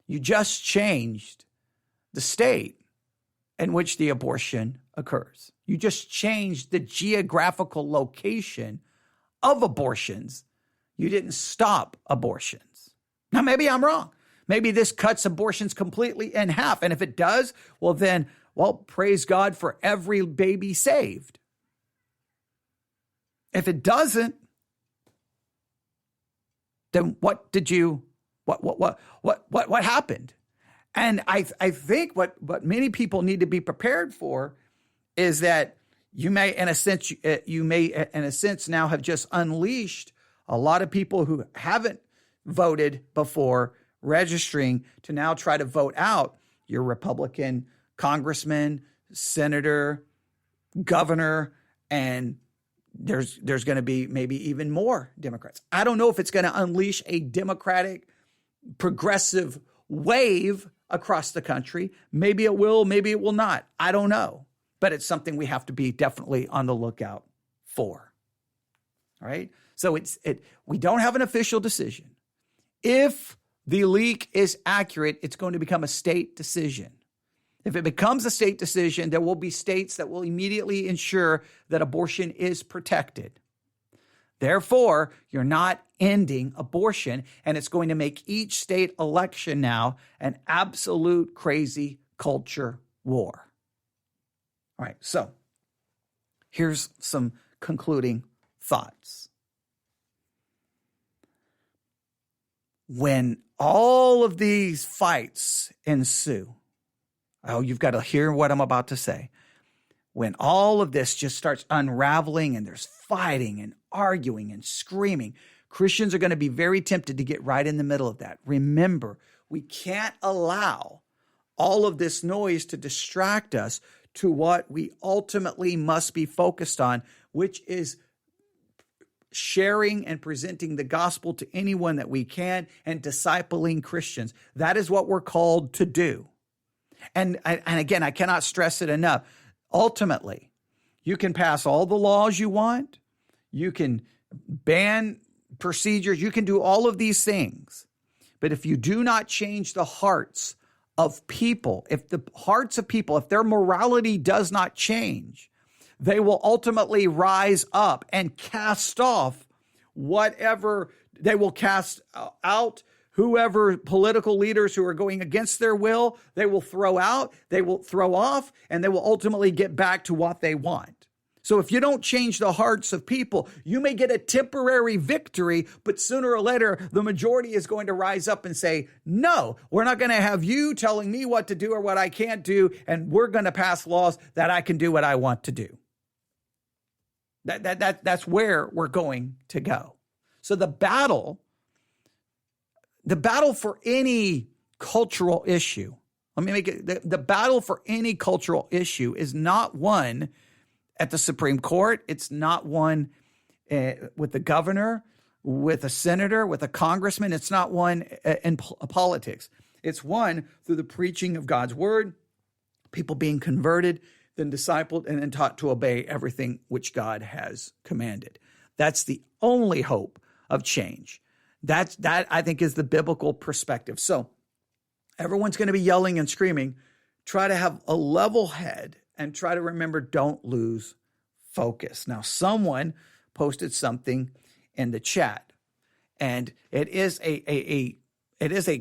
You just changed the state in which the abortion occurs. You just changed the geographical location of abortions. You didn't stop abortions. Now, maybe I'm wrong. Maybe this cuts abortions completely in half. And if it does, well, praise God for every baby saved. If it doesn't, then what happened? And I think what many people need to be prepared for is that you may, in a sense, now have just unleashed a lot of people who haven't voted before registering to now try to vote out your Republican congressman, senator, governor, and there's going to be maybe even more Democrats. I don't know if it's going to unleash a Democratic progressive wave across the country. Maybe it will, maybe it will not. I don't know. But it's something we have to be definitely on the lookout for. All right? So we don't have an official decision. If the leak is accurate, it's going to become a state decision. If it becomes a state decision, there will be states that will immediately ensure that abortion is protected. Therefore, you're not ending abortion, and it's going to make each state election now an absolute crazy culture war. All right, so here's some concluding thoughts. when all of these fights ensue, oh, you've got to hear what I'm about to say. When all of this just starts unraveling and there's fighting and arguing and screaming, Christians are going to be very tempted to get right in the middle of that. Remember, we can't allow all of this noise to distract us to what we ultimately must be focused on, which is sharing and presenting the gospel to anyone that we can and discipling Christians. That is what we're called to do. And again, I cannot stress it enough. Ultimately, you can pass all the laws you want. You can ban procedures. You can do all of these things. But if you do not change the hearts of people, if their morality does not change, they will ultimately rise up and cast off whatever, they will cast out whoever political leaders who are going against their will, they will throw out, they will throw off, and they will ultimately get back to what they want. So if you don't change the hearts of people, you may get a temporary victory, but sooner or later, the majority is going to rise up and say, no, we're not going to have you telling me what to do or what I can't do, and we're going to pass laws that I can do what I want to do. That's where we're going to go. So the battle for any cultural issue, let me make it, the battle for any cultural issue is not one at the Supreme Court. It's not one with the governor, with a senator, with a congressman. It's not one in politics. It's one through the preaching of God's word, people being converted, then discipled, and then taught to obey everything which God has commanded. That's the only hope of change. That I think is the biblical perspective. So everyone's going to be yelling and screaming. Try to have a level head and try to remember, don't lose focus. Now, someone posted something in the chat, and it is a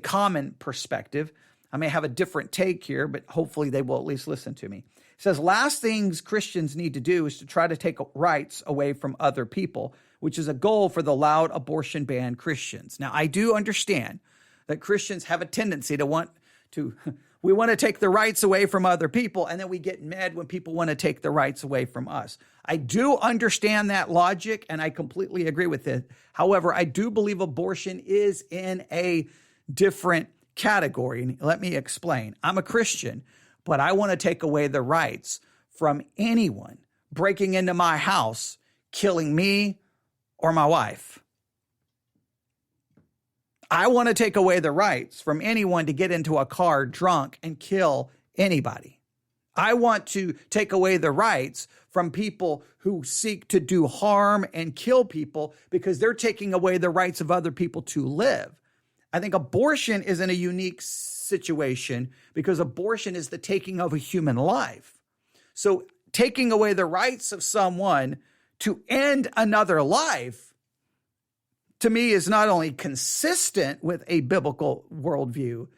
common perspective. I may have a different take here, but hopefully they will at least listen to me. It says, last things Christians need to do is to try to take rights away from other people, which is a goal for the loud abortion ban Christians. Now, I do understand that Christians have a tendency to want to take the rights away from other people, and then we get mad when people want to take the rights away from us. I do understand that logic, and I completely agree with it. However, I do believe abortion is in a different category. And let me explain. I'm a Christian, but I want to take away the rights from anyone breaking into my house, killing me or my wife. I want to take away the rights from anyone to get into a car drunk and kill anybody. I want to take away the rights from people who seek to do harm and kill people because they're taking away the rights of other people to live. I think abortion is in a unique situation because abortion is the taking of a human life. So taking away the rights of someone to end another life, to me, is not only consistent with a biblical worldview,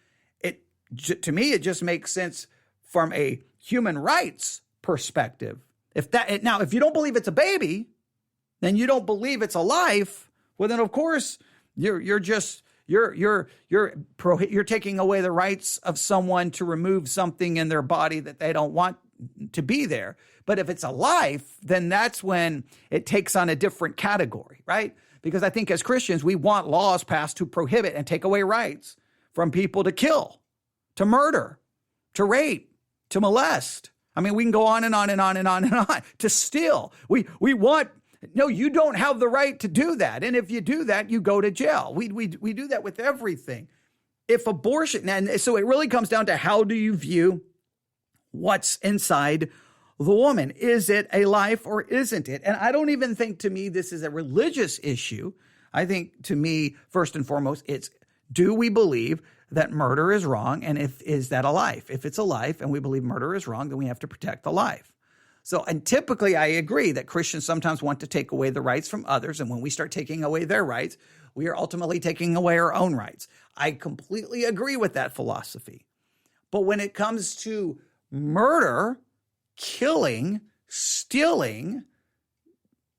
to me, it just makes sense from a human rights perspective. If you don't believe it's a baby, then you don't believe it's a life. Well, then of course you're taking away the rights of someone to remove something in their body that they don't want to be there. But if it's a life, then that's when it takes on a different category, right? Because I think as Christians, we want laws passed to prohibit and take away rights from people to kill, to murder, to rape, to molest. I mean, we can go on and on and on and on and on, to steal. No, you don't have the right to do that. And if you do that, you go to jail. We do that with everything. If abortion, and so it really comes down to how do you view what's inside the woman? Is it a life or isn't it? And I don't even think, to me, this is a religious issue. I think, to me, first and foremost, it's, do we believe that murder is wrong? And is that a life? If it's a life and we believe murder is wrong, then we have to protect the life. So, and typically I agree that Christians sometimes want to take away the rights from others. And when we start taking away their rights, we are ultimately taking away our own rights. I completely agree with that philosophy. But when it comes to murder, killing, stealing,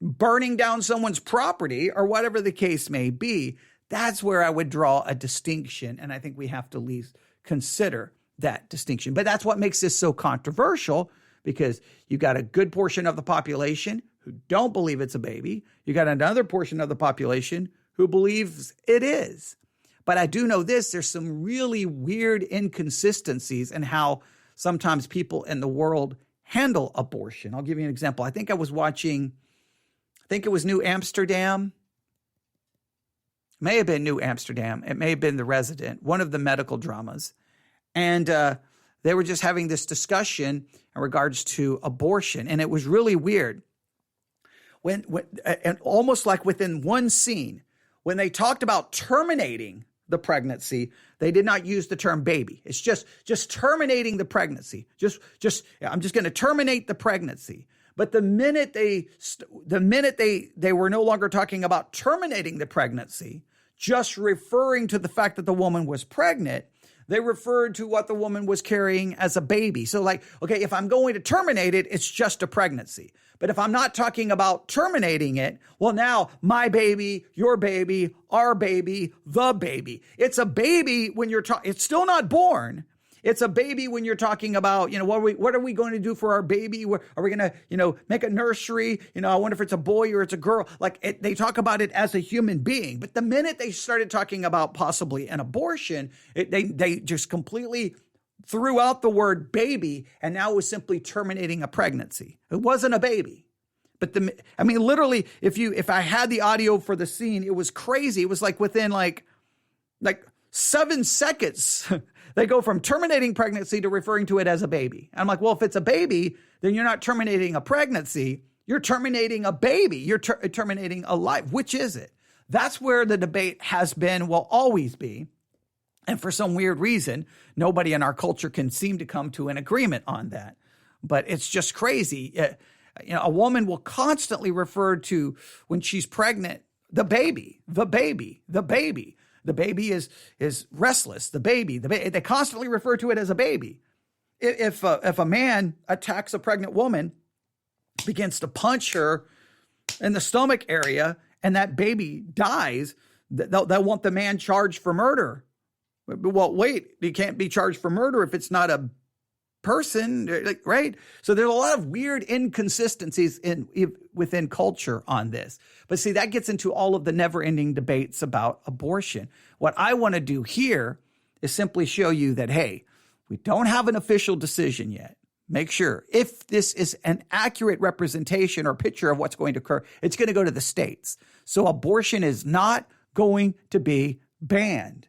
burning down someone's property, or whatever the case may be, That's where I would draw a distinction, and I think we have to at least consider that distinction. But that's what makes this so controversial, because you got a good portion of the population who don't believe it's a baby. You got another portion of the population who believes it is. But I do know this, there's some really weird inconsistencies in how sometimes people in the world handle abortion. I'll give you an example. I think it was New Amsterdam. May have been New Amsterdam. It may have been The Resident, one of the medical dramas. And they were just having this discussion in regards to abortion. And it was really weird. And almost like within one scene, when they talked about terminating the pregnancy, they did not use the term baby. It's just terminating the pregnancy. I'm just going to terminate the pregnancy. But the minute they were no longer talking about terminating the pregnancy, just referring to the fact that the woman was pregnant, they referred to what the woman was carrying as a baby. So like, okay, if I'm going to terminate it, it's just a pregnancy. But if I'm not talking about terminating it, well, now my baby, your baby, our baby, the baby. It's a baby when you're talking, it's still not born. It's a baby when you're talking about, what are we going to do for our baby? Are we going to, make a nursery? I wonder if it's a boy or it's a girl. They talk about it as a human being. But the minute they started talking about possibly an abortion, they just completely threw out the word baby, and now it was simply terminating a pregnancy. It wasn't a baby. But literally, if I had the audio for the scene, it was crazy. It was like within like 7 seconds, they go from terminating pregnancy to referring to it as a baby. I'm like, well, if it's a baby, then you're not terminating a pregnancy. You're terminating a baby. You're terminating a life. Which is it? That's where the debate has been, will always be. And for some weird reason, nobody in our culture can seem to come to an agreement on that. But it's just crazy. A woman will constantly refer to, when she's pregnant, the baby, the baby, the baby. The baby is restless. The baby. They constantly refer to it as a baby. If a man attacks a pregnant woman, begins to punch her in the stomach area, and that baby dies, they'll want the man charged for murder. Well, wait, you can't be charged for murder if it's not a person, right? So there's a lot of weird inconsistencies within culture on this. But see, that gets into all of the never-ending debates about abortion. What I want to do here is simply show you that, hey, we don't have an official decision yet. Make sure if this is an accurate representation or picture of what's going to occur, it's going to go to the states. So abortion is not going to be banned.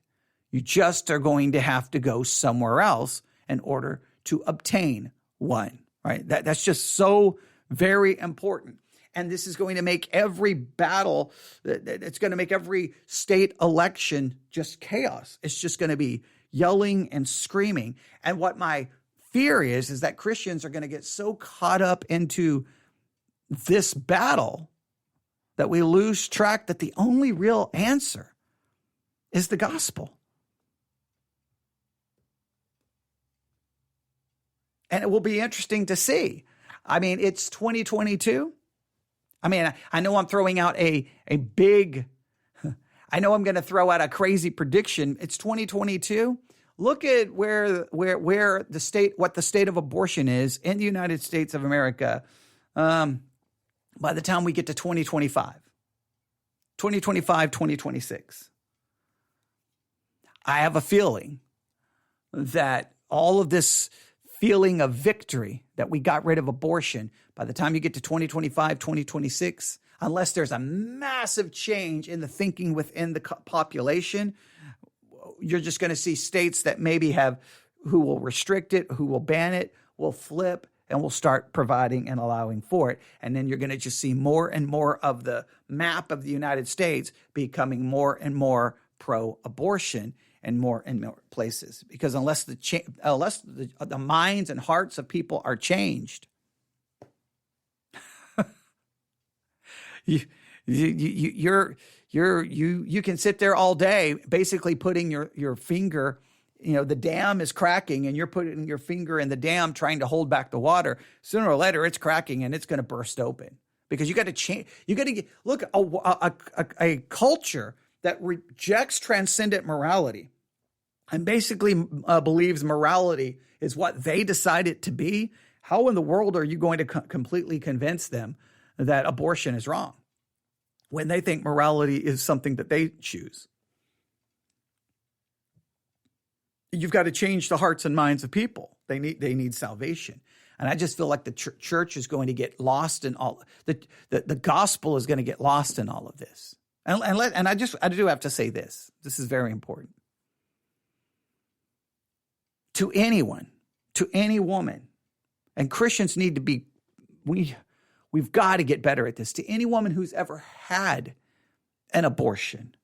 You just are going to have to go somewhere else in order to obtain one, right? That's just so very important. And this is going to make every battle, it's going to make every state election just chaos. It's just going to be yelling and screaming. And what my fear is that Christians are going to get so caught up into this battle that we lose track that the only real answer is the gospel. And it will be interesting to see. It's 2022. I know I'm throwing out a big, I know I'm going to throw out a crazy prediction. It's 2022. Look at where what the state of abortion is in the United States of America by the time we get to 2025, 2026. I have a feeling that all of this feeling of victory that we got rid of abortion, by the time you get to 2025, 2026, unless there's a massive change in the thinking within the population, you're just going to see states that maybe who will restrict it, who will ban it, will flip, and will start providing and allowing for it. And then you're going to just see more and more of the map of the United States becoming more and more pro-abortion and more places, because unless the minds and hearts of people are changed, you can sit there all day, basically putting your finger, the dam is cracking, and you're putting your finger in the dam trying to hold back the water. Sooner or later, it's cracking and it's going to burst open, because you got to change. You got to look a culture that rejects transcendent morality and basically believes morality is what they decide it to be, how in the world are you going to completely convince them that abortion is wrong when they think morality is something that they choose? You've got to change the hearts and minds of people. They need salvation. And I just feel like the church is going to get lost in all the gospel is going to get lost in all of this. And I do have to say this. This is very important. To anyone, to any woman, and Christians need to be, we've got to get better at this. To any woman who's ever had an abortion,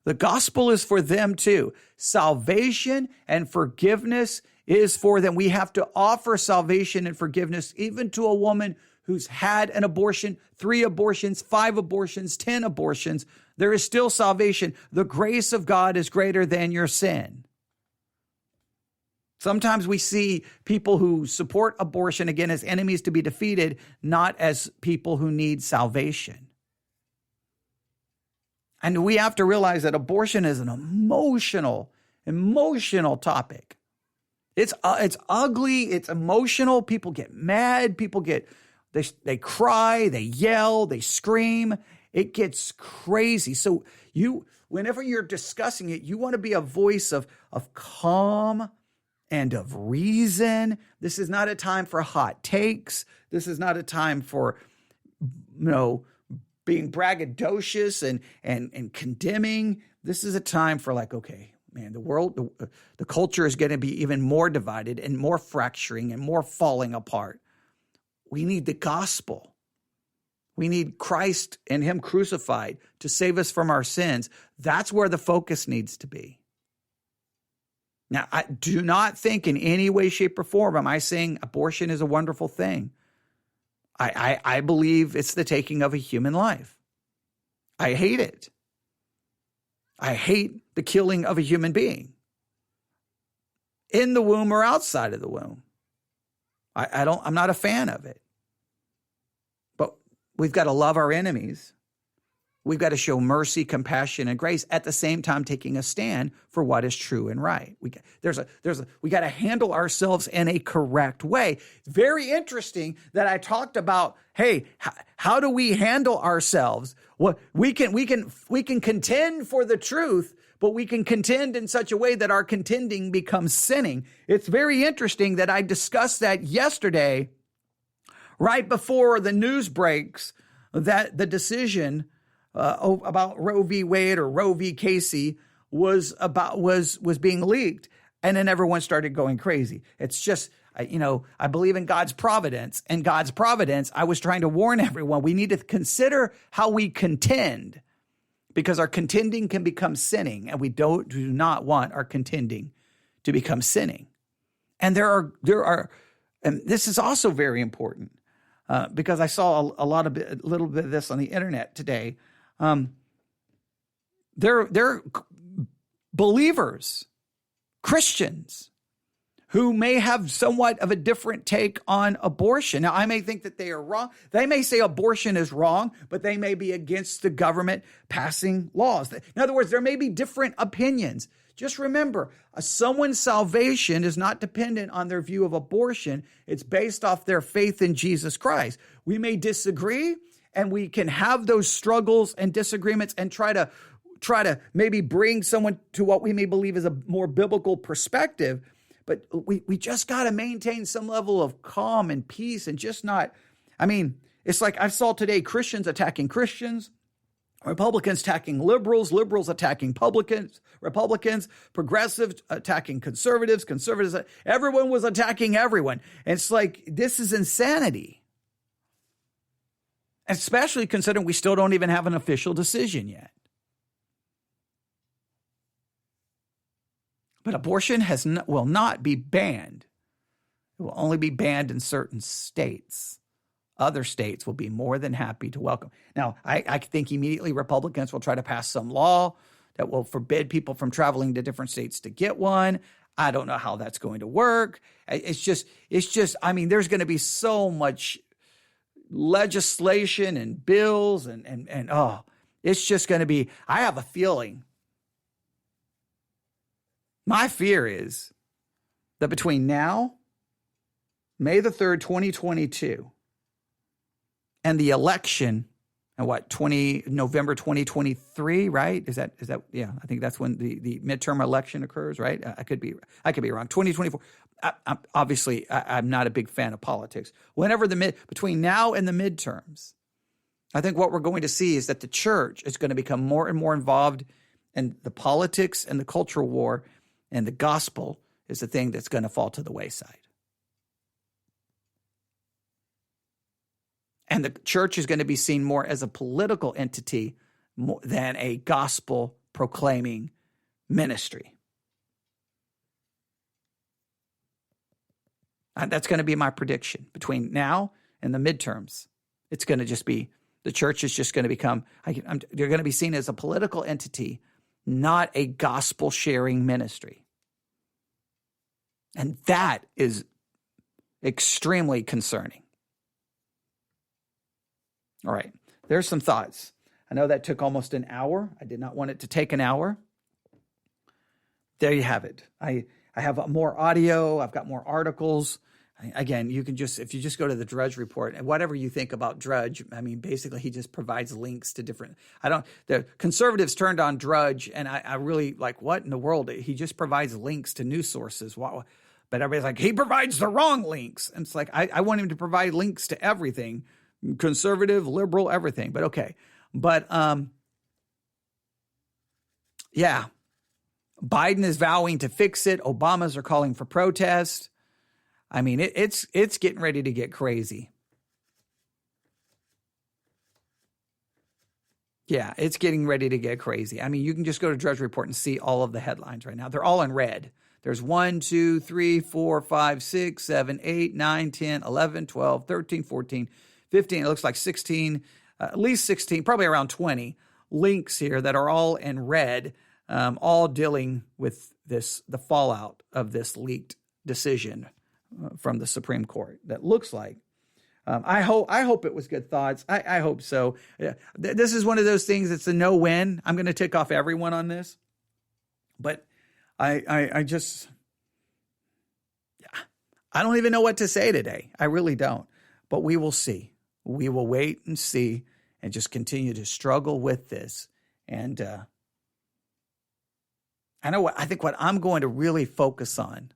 the gospel is for them too. Salvation and forgiveness is for them. We have to offer salvation and forgiveness even to a woman who's had an abortion, 3 abortions, 5 abortions, 10 abortions. There is still salvation. The grace of God is greater than your sin. Sometimes we see people who support abortion, again, as enemies to be defeated, not as people who need salvation. And we have to realize that abortion is an emotional topic. It's ugly. It's emotional. People get mad. They cry. They yell. They scream. It gets crazy. So whenever you're discussing it, you want to be a voice of calm and of reason. This is not a time for hot takes. This is not a time for, being braggadocious and condemning. This is a time for okay, man, the culture is going to be even more divided and more fracturing and more falling apart. We need the gospel. We need Christ and him crucified to save us from our sins. That's where the focus needs to be. Now, I do not think in any way, shape, or form am I saying abortion is a wonderful thing. I believe it's the taking of a human life. I hate it. I hate the killing of a human being in the womb or outside of the womb. I'm not a fan of it. But we've got to love our enemies. We've got to show mercy, compassion, and grace at the same time taking a stand for what is true and right. We got to handle ourselves in a correct way. It's very interesting that I talked about, hey, how do we handle ourselves? Well, we can contend for the truth, but we can contend in such a way that our contending becomes sinning. It's very interesting that I discussed that yesterday, right before the news breaks, that the decision about Roe v. Wade or Roe v. Casey was being leaked, and then everyone started going crazy. It's just, I believe in God's providence, and God's providence, I was trying to warn everyone, we need to consider how we contend, because our contending can become sinning, and we do not want our contending to become sinning. And there are, and this is also very important, because I saw a little bit of this on the internet today. They're believers, Christians, who may have somewhat of a different take on abortion. Now, I may think that they are wrong. They may say abortion is wrong, but they may be against the government passing laws. In other words, there may be different opinions. Just remember, someone's salvation is not dependent on their view of abortion. It's based off their faith in Jesus Christ. We may disagree, and we can have those struggles and disagreements and try to maybe bring someone to what we may believe is a more biblical perspective. But we just got to maintain some level of calm and peace and just not, it's like I saw today Christians attacking Christians, Republicans attacking liberals, liberals attacking Republicans, progressives attacking conservatives, everyone was attacking everyone. And it's like, this is insanity. Especially considering we still don't even have an official decision yet. But abortion will not be banned. It will only be banned in certain states. Other states will be more than happy to welcome. Now, I think immediately Republicans will try to pass some law that will forbid people from traveling to different states to get one. I don't know how that's going to work. It's just, there's going to be so much legislation and bills and It's just going to be, I have a feeling. My fear is that between now, May the 3rd, 2022, and the election, and November 2023, right? Is that, yeah, I think that's when the midterm election occurs, right? I could be wrong. 2024. Obviously, I'm not a big fan of politics. Between now and the midterms, I think what we're going to see is that the church is going to become more and more involved in the politics and the cultural war, and the gospel is the thing that's going to fall to the wayside. And the church is going to be seen more as a political entity than a gospel proclaiming ministry. And that's going to be my prediction. Between now and the midterms, it's going to just be, the church is just going to become, they're going to be seen as a political entity, not a gospel sharing ministry. And that is extremely concerning. All right, there's some thoughts. I know that took almost an hour. I did not want it to take an hour. There you have it. I have more audio. I've got more articles. Again, you can if you just go to the Drudge Report, and whatever you think about Drudge, I mean, basically he just provides links to different, the conservatives turned on Drudge, and I really like, what in the world? He just provides links to news sources. Wow. But everybody's like, he provides the wrong links. And it's like, I want him to provide links to everything. Conservative, liberal, everything, but okay. But yeah, Biden is vowing to fix it. Obamas are calling for protest. I mean, it's getting ready to get crazy. Yeah, it's getting ready to get crazy. I mean, you can just go to Drudge Report and see all of the headlines right now. They're all in red. There's 1, 2, 3, 4, 5, 6, 7, 8, 9, 10, 11, 12, 13, 14, 15, it looks like 16, at least 16, probably around 20 links here that are all in red, all dealing with the fallout of this leaked decision from the Supreme Court that looks like. I hope it was good thoughts. I hope so. This is one of those things that's a no-win. I'm going to tick off everyone on this, but I just, I don't even know what to say today. I really don't, but we will see. We will wait and see and just continue to struggle with this. And I think what I'm going to really focus on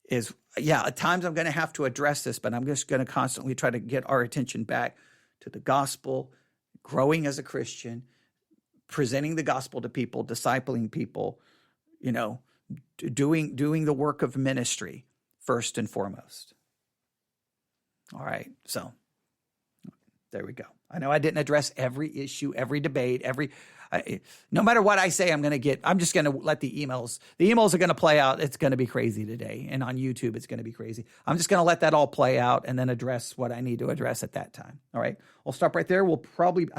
is, at times I'm going to have to address this, but I'm just going to constantly try to get our attention back to the gospel, growing as a Christian, presenting the gospel to people, discipling people, doing the work of ministry first and foremost. All right, so there we go. I know I didn't address every issue, every debate, no matter what I say, I'm just going to let the emails are going to play out. It's going to be crazy today. And on YouTube, it's going to be crazy. I'm just going to let that all play out and then address what I need to address at that time. All right, I'll stop right there. I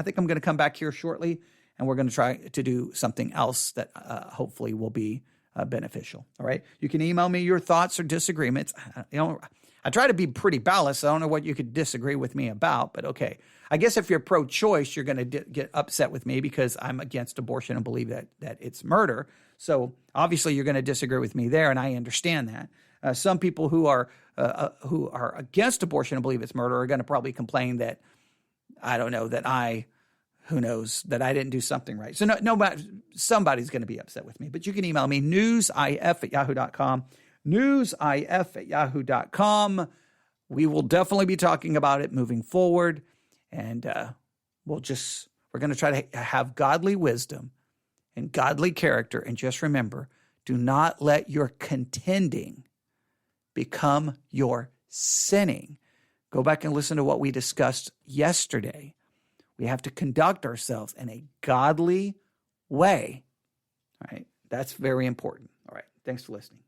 think I'm going to come back here shortly, and we're going to try to do something else that hopefully will be beneficial. All right, you can email me your thoughts or disagreements. I try to be pretty balanced. I don't know what you could disagree with me about, but okay. I guess if you're pro-choice, you're going to get upset with me because I'm against abortion and believe that it's murder. So obviously you're going to disagree with me there, and I understand that. Some people who are against abortion and believe it's murder are going to probably complain that, I don't know, that I didn't do something right. So somebody's going to be upset with me. But you can email me, newsif@yahoo.com. newsif@yahoo.com. We will definitely be talking about it moving forward. And we're going to try to have godly wisdom and godly character. And just remember, do not let your contending become your sinning. Go back and listen to what we discussed yesterday. We have to conduct ourselves in a godly way. All right. That's very important. All right. Thanks for listening.